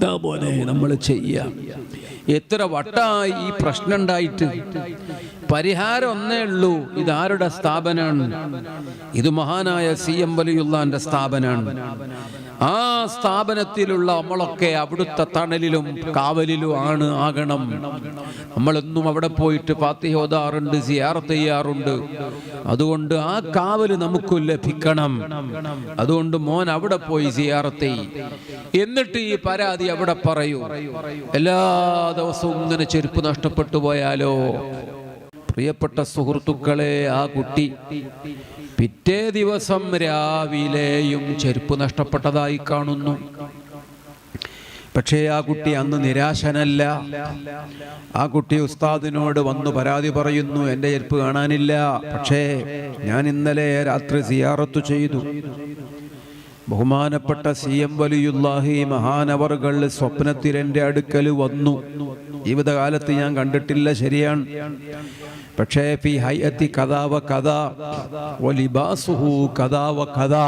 എന്താ പോലെ നമ്മൾ ചെയ്യാം? എത്ര വട്ടായി ഈ പ്രശ്നം ഉണ്ടായിട്ട്? പരിഹാരം ഒന്നേ ഉള്ളൂ. ഇതാരുടെ സ്ഥാപനമാണ്? ഇത് മഹാനായ CM വലിയുള്ളാന്റെ സ്ഥാപനമാണ്. ആ സ്ഥാപനത്തിലുള്ള നമ്മളൊക്കെ അവിടുത്തെ തണലിലും കാവലിലും ആകണം. നമ്മളെന്നും അവിടെ പോയിട്ട് ഫാത്തിഹ ഓതാറുണ്ട്, സിയാറത്ത് ചെയ്യാറുണ്ട്. അതുകൊണ്ട് ആ കാവല് നമുക്ക് ലഭിക്കണം. അതുകൊണ്ട് മോൻ അവിടെ പോയി സിയാറത്ത് ചെയ്യും. എന്നിട്ട് ഈ പരാതി അവിടെ പറയൂ. എല്ലാ ദിവസവും ഇങ്ങനെ ചെരുപ്പ് നഷ്ടപ്പെട്ടു പോയാലോ? പ്രിയപ്പെട്ട സുഹൃത്തുക്കളെ, ആ കുട്ടി പിറ്റേ ദിവസം രാവിലെയും ചെരുപ്പ് നഷ്ടപ്പെട്ടതായി കാണുന്നു. പക്ഷേ ആ കുട്ടി അന്ന് നിരാശനല്ല. ആ കുട്ടി ഉസ്താദിനോട് വന്നു പരാതി പറയുന്നു, എൻ്റെ ചെരുപ്പ് കാണാനില്ല, പക്ഷേ ഞാൻ ഇന്നലെ രാത്രി സിയാറത്ത് ചെയ്തു. ബഹുമാനപ്പെട്ട CM വലിയുല്ലാഹി മഹാനവറുകൾ സ്വപ്നത്തിൽ എൻ്റെ അടുക്കൽ വന്നു. ജീവിതകാലത്ത് ഞാൻ കണ്ടിട്ടില്ല, ശരിയാണ്. പക്ഷേ ഫി ഹൈഅത്തി കദാ വ കദാ വലിബാസുഹു കദാ വ കദാ,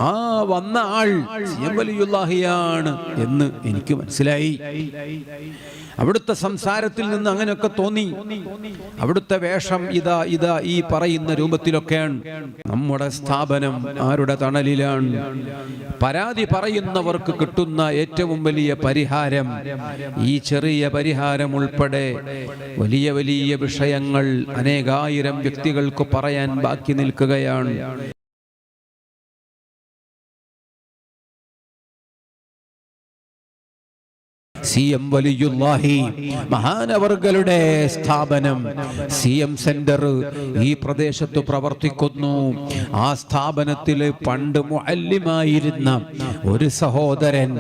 ആ വന്ന ആൾ CM വലിയുല്ലാഹിയാണ് എന്ന് എനിക്ക് മനസ്സിലായി. അവിടുത്തെ സംസാരത്തിൽ നിന്ന് അങ്ങനെയൊക്കെ തോന്നി. അവിടുത്തെ വേഷം ഇതാ ഈ പറയുന്ന രൂപത്തിലൊക്കെയാണ്. നമ്മുടെ സ്ഥാപനം ആരുടെ തണലിലാണ്? പരാതി പറയുന്നവർക്ക് കിട്ടുന്ന ഏറ്റവും വലിയ പരിഹാരം ഈ ചെറിയ പരിഹാരം ഉൾപ്പെടെ വലിയ വലിയ വിഷയങ്ങൾ അനേകായിരം വ്യക്തികൾക്ക് പറയാൻ ബാക്കി നിൽക്കുകയാണ്. CM വലിയുല്ലാഹി മഹാനവർകളുടെ സ്ഥാപനം CM സെന്റർ ഈ പ്രദേശത്ത് പ്രവർത്തിക്കുന്നു. ആ സ്ഥാപനത്തിൽ പണ്ട് മുഅല്ലിമായിരുന്ന ഒരു സഹോദരൻ,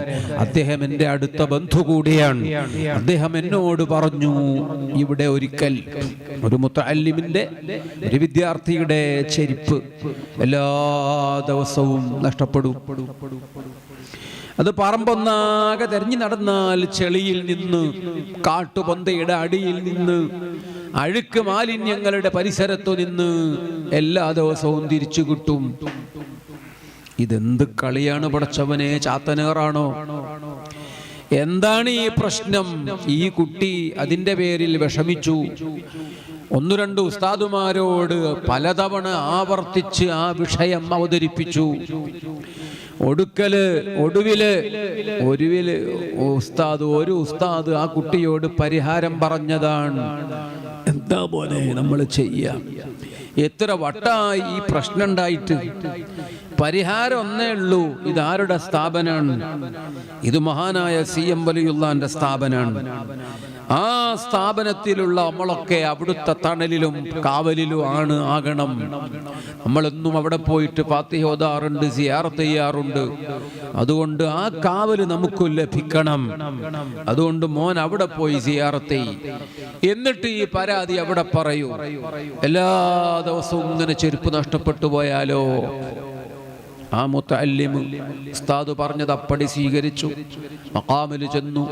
അദ്ദേഹം എൻ്റെ അടുത്ത ബന്ധു കൂടിയാണ്. അദ്ദേഹം എന്നോട് പറഞ്ഞു, ഇവിടെ ഒരിക്കൽ ഒരു മുതഅല്ലിമിന്റെ, ഒരു വിദ്യാർത്ഥിയുടെ ചെരുപ്പ് എല്ലാ ദിവസവും നഷ്ടപ്പെടും. അത് പറമ്പൊന്നാകെ തെരഞ്ഞു നടന്നാൽ ചെളിയിൽ നിന്ന്, കാട്ടുപൊന്തയുടെ അടിയിൽ നിന്ന്, അഴുക്ക് മാലിന്യങ്ങളുടെ പരിസരത്തു നിന്ന് എല്ലാ ദിവസവും തിരിച്ചു കിട്ടും. ഇതെന്ത് കളിയാണ് പടച്ചവനെ? ചാത്തനേറാണോ? എന്താണ് ഈ പ്രശ്നം? ഈ കുട്ടി അതിൻ്റെ പേരിൽ വിഷമിച്ചു. 1-2 ഉസ്താദുമാരോട് പലതവണ ആവർത്തിച്ച് ആ വിഷയം അവതരിപ്പിച്ചു. ഒടുവില് ഒരു ഉസ്താദ് ആ കുട്ടിയോട് പരിഹാരം പറഞ്ഞതാണ്. എന്താ പോലെ നമ്മൾ ചെയ്യാം? എത്ര വട്ടായി ഈ പ്രശ്നം ഉണ്ടായിട്ട്? പരിഹാരം ഒന്നേ ഉള്ളൂ. ഇതാരുടെ സ്ഥാപനമാണ്? ഇത് മഹാനായ CM വലിയുള്ളാന്റെ സ്ഥാപനമാണ്. ആ സ്ഥാപനത്തിലുള്ള നമ്മളൊക്കെ അവിടുത്തെ തണലിലും കാവലിലും ആകണം. നമ്മളെന്നും അവിടെ പോയിട്ട് ഫാത്തിഹ ഓതാറുണ്ട്, സിയാറത്ത് ചെയ്യാറുണ്ട്. അതുകൊണ്ട് ആ കാവല് നമുക്ക് ലഭിക്കണം. അതുകൊണ്ട് മോൻ അവിടെ പോയി സിയാറത്ത് ചെയ്യും. എന്നിട്ട് ഈ പരാതി അവിടെ പറയൂ. എല്ലാ ദിവസവും ഇങ്ങനെ ചെരുപ്പ് നഷ്ടപ്പെട്ടു പോയാലോ? ആ മുതഅല്ലിമ് ഉസ്താദ് പറഞ്ഞത് അപ്പടി സ്വീകരിച്ചു. മഖാമിൽ ചെന്നു.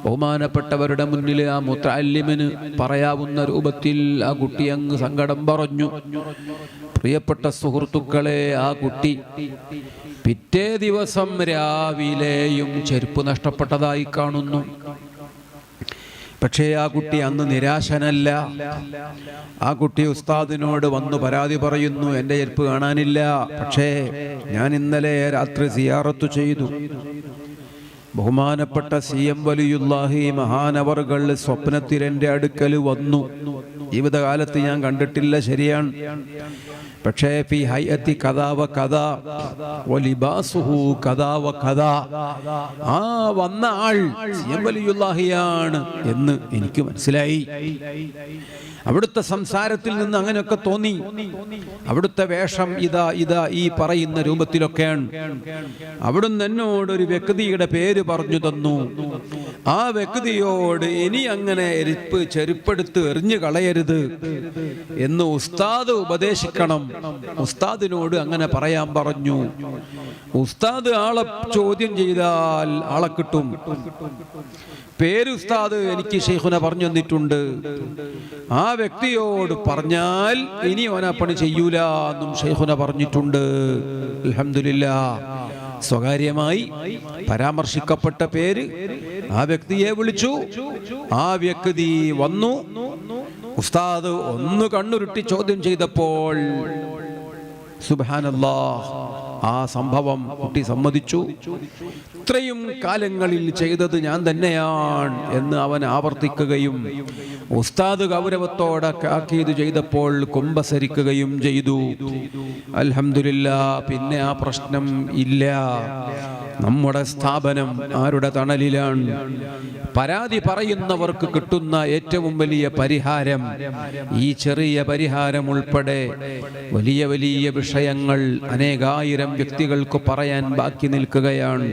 ബഹുമാനപ്പെട്ടവരുടെ മുന്നിൽ ആ മുതഅല്ലിമിന് പറയാവുന്ന രൂപത്തിൽ ആ കുട്ടി അങ്ങ് സങ്കടം പറഞ്ഞു. പ്രിയപ്പെട്ട സുഹൃത്തുക്കളെ, ആ കുട്ടി പിറ്റേ ദിവസം രാവിലെയും ചെരുപ്പ് നഷ്ടപ്പെട്ടതായി കാണുന്നു. പക്ഷേ ആ കുട്ടി അന്ന് നിരാശനല്ല. ആ കുട്ടി ഉസ്താദിനോട് വന്നു പരാതി പറയുന്നു, എൻ്റെ ചെരുപ്പ് കാണാനില്ല, പക്ഷേ ഞാൻ ഇന്നലെ രാത്രി സിയാറത്ത് ചെയ്തു. ബഹുമാനപ്പെട്ട CM വലിയുല്ലാഹി മഹാനവറുകൾ സ്വപ്നത്തിൽ എൻ്റെ അടുക്കൽ വന്നു. ജീവിതകാലത്ത് ഞാൻ കണ്ടിട്ടില്ല, ശരിയാണ്. പക്ഷേ ഫി ഹൈഅത്തി കദാ വ കദാ വലിബാസുഹു കദാ വ കദാ, ആ വന്ന ആൾ CM വലിയുല്ലാഹിയാണ് എന്ന് എനിക്ക് മനസ്സിലായി. അവിടുത്തെ സംസാരത്തിൽ നിന്ന് അങ്ങനെയൊക്കെ തോന്നി. അവിടുത്തെ വേഷം ഇതാ ഈ പറയുന്ന രൂപത്തിലൊക്കെയാണ്. അവിടുന്ന് എന്നോട് ഒരു വ്യക്തിയുടെ പേര് പറഞ്ഞു തന്നു. ആ വ്യക്തിയോട് ഇനി അങ്ങനെ ചെരുപ്പെടുത്ത് എറിഞ്ഞു കളയരുത് എന്ന് ഉസ്താദ് ഉപദേശിക്കണം. ഉസ്താദിനോട് അങ്ങനെ പറയാൻ പറഞ്ഞു. ഉസ്താദ് ആളെ ചോദ്യം ചെയ്താൽ ആളെ കിട്ടും. പേര് ഉസ്താദ് എനിക്ക് ശൈഖുന പറഞ്ഞു തന്നിട്ടുണ്ട്. ആ വ്യക്തിയോട് പറഞ്ഞാൽ ഇനി ഓനാ പണി ചെയ്യൂല എന്നും ശൈഖുന പറഞ്ഞിട്ടുണ്ട്. അൽഹംദുലില്ലാഹ്. സ്വകാര്യമായി പരാമർശിക്കപ്പെട്ട പേര്. ആ വ്യക്തിയെ വിളിച്ചു. ആ വ്യക്തി വന്നു. ഉസ്താദ് ഒന്ന് കണ്ണുരുട്ടി ചോദ്യം ചെയ്തപ്പോൾ സുബ്ഹാനല്ലാഹ്, ആ സംഭവം കുട്ടി സമ്മതിച്ചു. ഇത്രയും കാലങ്ങളിൽ ചെയ്തത് ഞാൻ തന്നെയാണ് എന്ന് അവൻ ആവർത്തിക്കുകയും ഉസ്താദ് ഗൗരവത്തോടെ താക്കീത് ചെയ്തപ്പോൾ കുമ്പസരിക്കുകയും ചെയ്തു. അൽഹംദുലില്ലാഹ്, പിന്നെ ആ പ്രശ്നം ഇല്ല. നമ്മുടെ സ്ഥാപനം ആരുടെ തണലിലാണ്? പരാതി പറയുന്നവർക്ക് കിട്ടുന്ന ഏറ്റവും വലിയ പരിഹാരം ഈ ചെറിയ പരിഹാരം ഉൾപ്പെടെ വലിയ വലിയ വിഷയങ്ങൾ അനേകായിരം വ്യക്തികൾക്ക് പറയാൻ ബാക്കി നിൽക്കുകയാണ്.